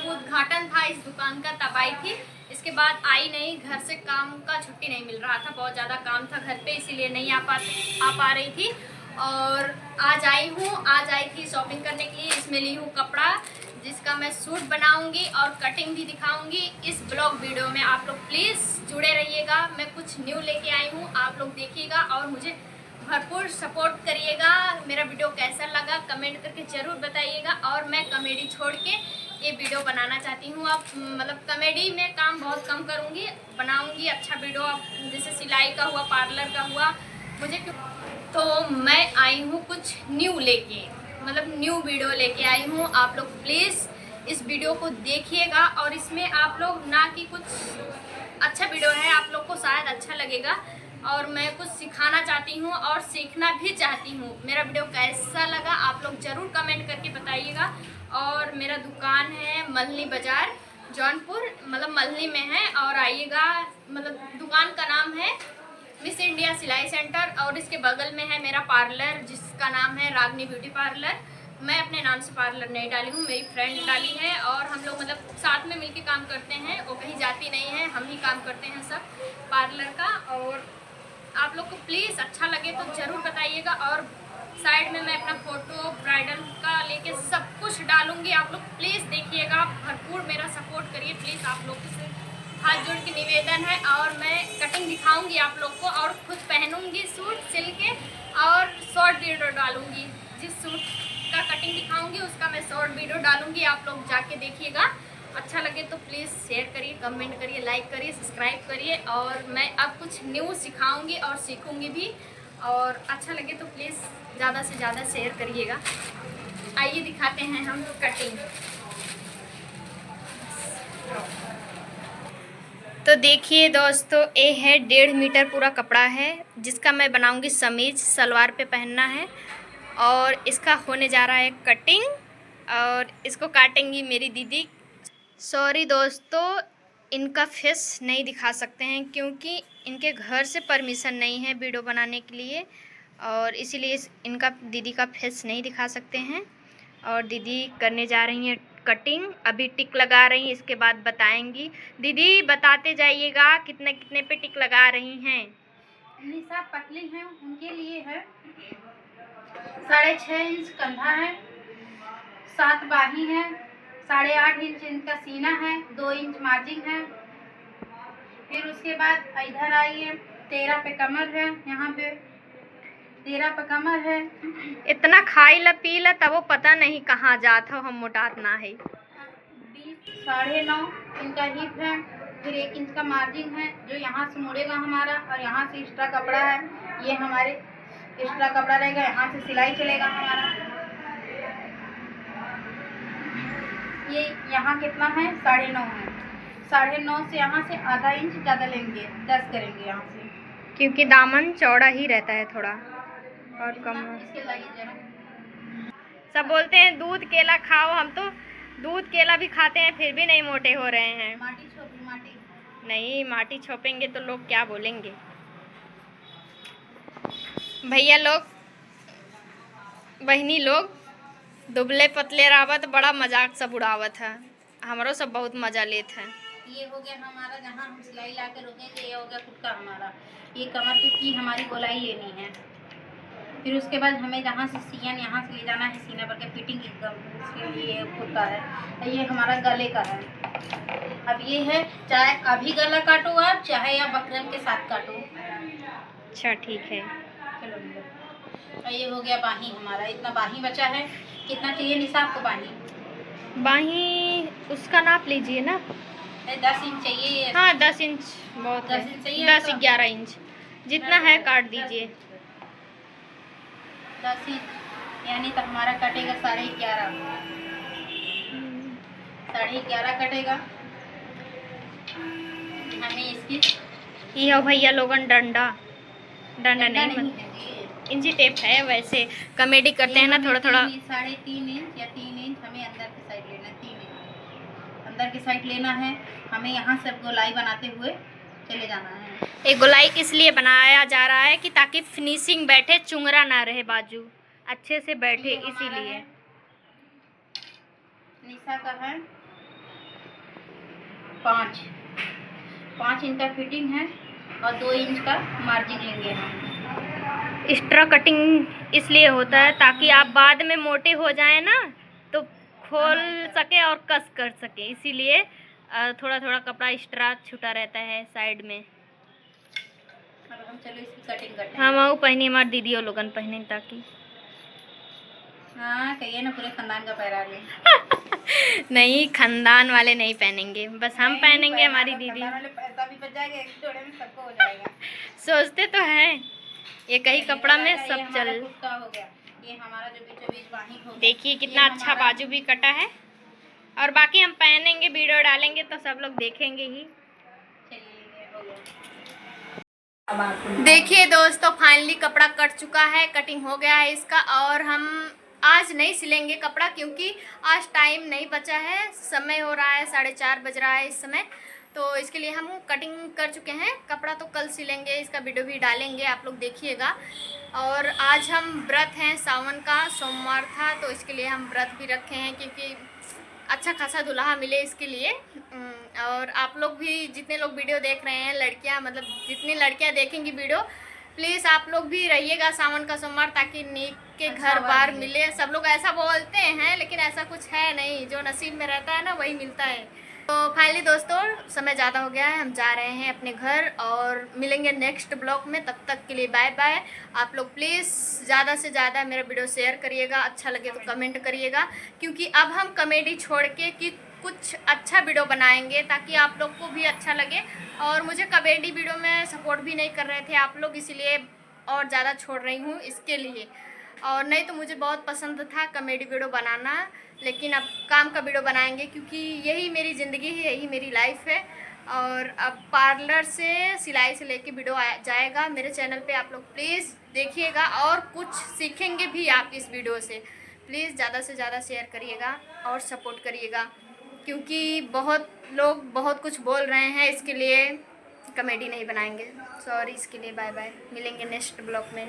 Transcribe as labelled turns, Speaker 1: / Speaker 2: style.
Speaker 1: जब उद्घाटन था इस दुकान का तब आई थी। इसके बाद आई नहीं, घर से काम का छुट्टी नहीं मिल रहा था, बहुत ज़्यादा काम था घर पे, इसीलिए नहीं आ पा रही थी। और आज आई हूँ, आज आई थी शॉपिंग करने के लिए। इसमें ली हूँ कपड़ा जिसका मैं सूट बनाऊंगी और कटिंग भी दिखाऊंगी। इस ब्लॉग वीडियो में आप लोग प्लीज़ जुड़े रहिएगा। मैं कुछ न्यू लेके आई हूँ, आप लोग देखिएगा और मुझे भरपूर सपोर्ट करिएगा। मेरा वीडियो कैसा लगा कमेंट करके ज़रूर बताइएगा। और मैं कॉमेडी छोड़ के ये वीडियो बनाना चाहती हूँ। अब मतलब कॉमेडी में काम बहुत कम करूँगी, बनाऊँगी अच्छा वीडियो। अब जैसे सिलाई का हुआ, पार्लर का हुआ, मुझे तो मैं आई हूँ कुछ न्यू लेके, मतलब न्यू वीडियो लेके आई हूँ। आप लोग प्लीज़ इस वीडियो को देखिएगा और इसमें आप लोग ना कि कुछ अच्छा वीडियो है, आप लोग को शायद अच्छा लगेगा और मैं कुछ सिखाना चाहती हूँ और सीखना भी चाहती हूँ। मेरा वीडियो कैसा लगा आप लोग ज़रूर कमेंट करके बताइएगा। और मेरा दुकान है मल्हनी बाज़ार जौनपुर, मतलब मल्हनी में है। और आइएगा, मतलब दुकान का नाम है मिस इंडिया सिलाई सेंटर और इसके बगल में है मेरा पार्लर जिसका नाम है रागनी ब्यूटी पार्लर। मैं अपने नाम से पार्लर नहीं डाली हूँ, मेरी फ्रेंड डाली है और हम लोग मतलब साथ में मिलके काम करते हैं। वो कहीं जाती नहीं है, हम ही काम करते हैं सब पार्लर का। और आप लोग को प्लीज़ अच्छा लगे तो ज़रूर बताइएगा। और साइड में मैं अपना फ़ोटो ब्राइडल का लेके सब कुछ डालूँगी, आप लोग प्लीज़ देखिएगा, भरपूर मेरा सपोर्ट करिए प्लीज़। आप लोग से हाथ जोड़ के निवेदन है। और मैं कटिंग दिखाऊंगी आप लोग को और खुद पहनूंगी सूट सिल के और शॉर्ट वीडियो डालूंगी। जिस सूट का कटिंग दिखाऊंगी उसका मैं शॉर्ट वीडियो डालूंगी, आप लोग जाके देखिएगा। अच्छा लगे तो प्लीज़ शेयर करिए, कमेंट करिए, लाइक करिए, सब्सक्राइब करिए। और मैं अब कुछ न्यू सिखाऊंगी और सीखूंगी भी। और अच्छा लगे तो प्लीज़ ज़्यादा से ज़्यादा शेयर करिएगा। आइए दिखाते हैं हम कटिंग। तो देखिए दोस्तों, ये है 1.5 मीटर पूरा कपड़ा है जिसका मैं बनाऊंगी समीज, सलवार पे पहनना है। और इसका होने जा रहा है कटिंग और इसको काटेंगी मेरी दीदी। सॉरी दोस्तों, इनका फेस नहीं दिखा सकते हैं क्योंकि इनके घर से परमिशन नहीं है वीडियो बनाने के लिए, और इसीलिए इनका दीदी का फेस नहीं दिखा सकते हैं। और दीदी करने जा रही हैं कटिंग, अभी टिक लगा रही हैं, इसके बाद बताएंगी। दीदी बताते जाइएगा कितने कितने पे टिक लगा रही हैं।
Speaker 2: निशा पतली हैं, उनके लिए है 6.5 इंच कंधा है, 7 बाही है, 8.5 इंच इनका सीना है, 2 इंच मार्जिन है। फिर उसके बाद इधर आइए, 13 पे कमर है, यहाँ पे 13 पे कमर है।
Speaker 1: इतना खाई ला पी ला तब वो पता नहीं कहाँ जात हो, हम मोटात ना है।
Speaker 2: 9.5 इनका हिप है। फिर 1 इंच का मार्जिन है जो यहाँ से मुड़ेगा हमारा, और यहाँ से एक्स्ट्रा कपड़ा है, ये हमारे एक्स्ट्रा कपड़ा रहेगा, यहाँ से सिलाई चलेगा हमारा। ये यहाँ कितना है, 9.5 है। 9.5 से यहाँ से आधा इंच ज़्यादा लेंगे, 10 करेंगे यहाँ से,
Speaker 1: क्योंकि दामन चौड़ा ही रहता है थोड़ा और कम।
Speaker 2: इसके लाइए
Speaker 1: सब बोलते हैं दूध केला खाओ, हम तो दूध केला भी खाते हैं फिर भी नहीं मोटे हो रहे हैं।
Speaker 2: माटी छोटी माटी
Speaker 1: नहीं, माटी छोपेंगे तो लोग क्या बोलेंगे। भैया लोग, बहनी लोग दुबले पतले रावत बड़ा मजाक सब उड़ावत है, हमारो सब बहुत मजा लेते हैं।
Speaker 2: ये हो गया हमारा, जहाँ हम सिलाई ला के रोकेंगे, ये हो गया कुर्ता हमारा। ये कमर की हमारी गोलाई लेनी है। फिर उसके बाद हमें जहाँ से सियन यहाँ से ले जाना है सीना पर के फिटिंग एकदम, उसके लिए कुर्ता है। ये हमारा गले का है। अब ये है, चाहे अभी गला काटो आप, चाहे या बकरम के साथ काटो।
Speaker 1: अच्छा ठीक है।
Speaker 2: चलो, ये हो गया बाही हमारा। इतना बाही बचा है। कितना चाहिए निशा आपको बाही?
Speaker 1: बाही उसका नाप लीजिए ना।
Speaker 2: 10 इंच चाहिए।
Speaker 1: हाँ 10 इंच बहुत है।
Speaker 2: 10 इंच चाहिए
Speaker 1: 10-11 इंच जितना है काट दीजिए।
Speaker 2: 10 इंच यानी तो हमारा कटेगा 11.5। 11.5 कटेगा। हमें इसकी
Speaker 1: ये भैया लोगन डंडा डंडा नहीं
Speaker 2: है
Speaker 1: इंची टेप है, वैसे कॉमेडी करते हैं ना थोड़ा थोड़ा।
Speaker 2: 3.5 इंच या 3 इंच हमें अंदर की साइड लेना है। 3 इंच अंदर की साइड लेना है हमें। यहाँ से गोलाई बनाते हुए चले जाना है।
Speaker 1: एक गोलाई इसलिए बनाया जा रहा है कि ताकि फिनिशिंग बैठे, चुंगरा ना रहे, बाजू अच्छे से बैठे, इसीलिए।
Speaker 2: निशा का है 5 इंच का फिटिंग है और 2 इंच का मार्जिन लेंगे हम।
Speaker 1: एक्स्ट्रा कटिंग इसलिए होता है ताकि आप बाद में मोटे हो जाए ना तो खोल सके और कस कर सके, इसीलिए थोड़ा थोड़ा कपड़ा एक्स्ट्रा छूटा रहता है साइड में।
Speaker 2: और हम चलो इसकी कटिंग करते हैं।
Speaker 1: हम वो पहनी हमारी दीदी और लोगन पहने ताकि
Speaker 2: हाँ कहिए ना पूरे खानदान का पहरा ले।
Speaker 1: नहीं, खानदान वाले नहीं पहनेंगे, बस हम पहनेंगे, हमारी दीदी।
Speaker 2: खानदान वाले पैसा भी बच जाएगा, एक जोड़े में सबको हो जाएगा।
Speaker 1: सोचते तो हैं ये कहीं कपड़ा में सब चल।
Speaker 2: कुर्ता हो गया, ये हमारा जो बीचों बीच बाही हो गया।
Speaker 1: देखिए कितना अच्छा बाजू भी कटा है, और बाकी हम पहनेंगे, वीडियो डालेंगे तो सब लोग देखेंगे ही। देखिए दोस्तों, फाइनली कपड़ा कट चुका है, कटिंग हो गया है इसका। और हम आज नहीं सिलेंगे कपड़ा क्योंकि आज टाइम नहीं बचा है, समय हो रहा है 4:30 बज रहा है इस समय, तो इसके लिए हम कटिंग कर चुके हैं। कपड़ा तो कल सिलेंगे, इसका वीडियो भी डालेंगे, आप लोग देखिएगा। और आज हम व्रत हैं, सावन का सोमवार था, तो इसके लिए हम व्रत भी रखे हैं क्योंकि अच्छा खासा दुल्हा मिले इसके लिए। और आप लोग भी जितने लोग वीडियो देख रहे हैं, लड़कियां मतलब जितनी लड़कियां देखेंगी वीडियो, प्लीज़ आप लोग भी रहिएगा सावन का सोमवार, ताकि नीक के घर बार मिले। सब लोग ऐसा बोलते हैं लेकिन ऐसा कुछ है नहीं, जो नसीब में रहता है ना वही मिलता है। तो फाइनली दोस्तों, समय ज़्यादा हो गया है, हम जा रहे हैं अपने घर और मिलेंगे नेक्स्ट ब्लॉग में। तब तक के लिए बाय बाय। आप लोग प्लीज़ ज़्यादा से ज़्यादा मेरा वीडियो शेयर करिएगा, अच्छा लगे तो कमेंट करिएगा, क्योंकि अब हम कॉमेडी छोड़ के कि कुछ अच्छा वीडियो बनाएंगे ताकि आप लोग को भी अच्छा लगे। और मुझे कॉमेडी वीडियो में सपोर्ट भी नहीं कर रहे थे आप लोग, इसीलिए और ज़्यादा छोड़ रही हूँ इसके लिए। और नहीं तो मुझे बहुत पसंद था कॉमेडी वीडियो बनाना, लेकिन अब काम का वीडियो बनाएंगे क्योंकि यही मेरी ज़िंदगी है, यही मेरी लाइफ है। और अब पार्लर से सिलाई से लेके वीडियो जाएगा मेरे चैनल पे, आप लोग प्लीज़ देखिएगा और कुछ सीखेंगे भी आप इस वीडियो से। प्लीज़ ज़्यादा से ज़्यादा शेयर करिएगा और सपोर्ट करिएगा, क्योंकि बहुत लोग बहुत कुछ बोल रहे हैं, इसके लिए कॉमेडी नहीं बनाएंगे। सॉरी इसके लिए, बाय बाय, मिलेंगे नेक्स्ट ब्लॉग में।